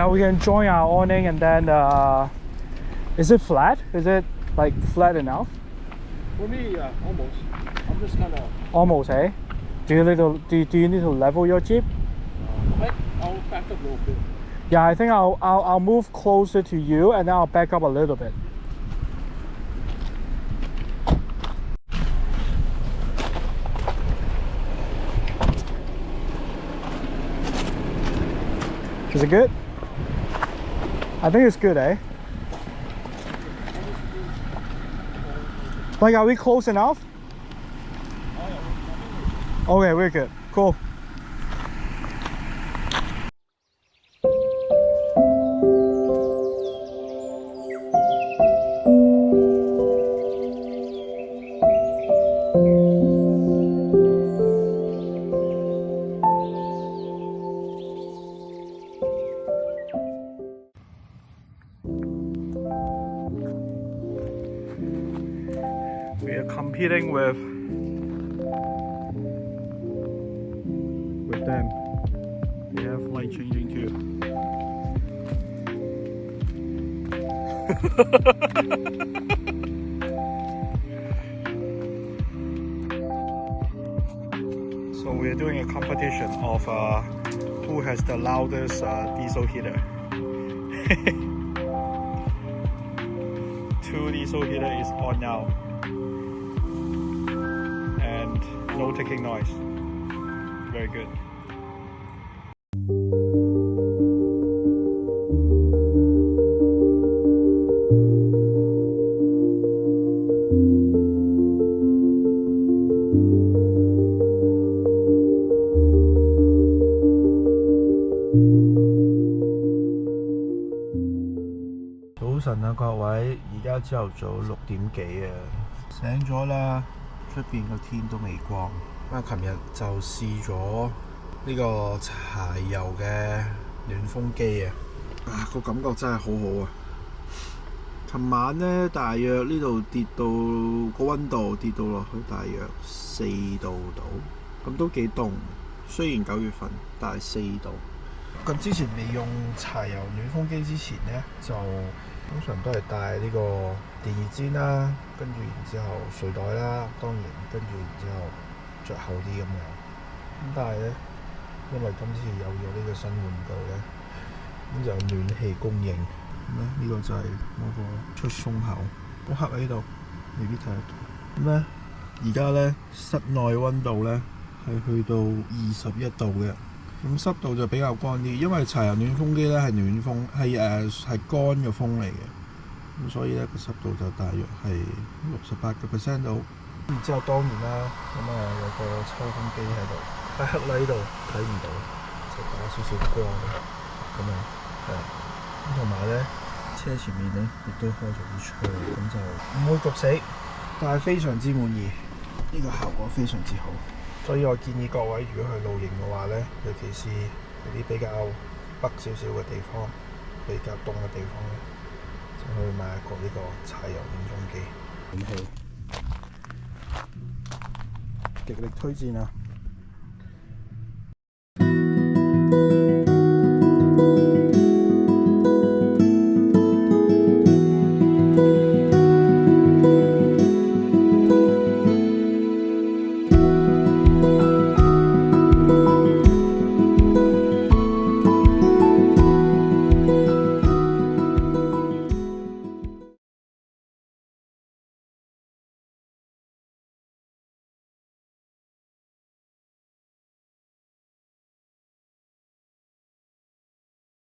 Yeah, we can join our awning and then is it flat? Is it like flat enough? For me, yeah, almost. I'm just kind of. Almost, eh? Do you need to level your Jeep? I'll back up a little bit. Yeah, I think I'll move closer to you and then I'll back up a little bit. Is it good? I think it's good, eh? Like, are we close enough? Okay, we're good. Cool. We are competing with them. They have light changing too. So we are doing a competition of who has the loudest diesel heater. 2 diesel heater is on now. No ticking noise. Very good.早晨啊，各位，而家朝頭早6點幾啊，醒咗啦。出邊個天都未光，咁琴日就試咗呢個柴油嘅暖風機啊，個感覺真係好好啊！琴晚呢，大約呢度跌到個溫度跌到落去大約4度度，咁都幾凍。雖然9月份，但係4度。咁之前未用柴油暖風機之前呢，就通常都係帶呢個電熱氈啦，跟住然之後睡袋啦，當然跟住然之後着厚啲咁樣。咁但係咧，因為今次有咗呢個新玩具咧，咁就有暖氣供應。咁咧呢個就係我個出風口，好黑喺度，未必睇得到。咁咧而家咧室內溫度咧係去到21度嘅。咁濕度就比較乾啲，因為柴油暖風機咧係暖風，係乾嘅風嚟嘅，咁所以咧個濕度就大約係68% 度。然之後當然啦，咁有個抽風機喺度，喺黑喺度睇唔到，就打少少光咁樣，係。咁同埋咧，車前面咧亦都開咗啲窗，咁就唔會焗死，但係非常之滿意，呢個效果非常之好。所以我建議各位如果去露營嘅話咧，尤其是啲比較北少少嘅地方、比較凍嘅地方咧，就去買一個呢個柴油暖風機。暖氣，極力推薦啊！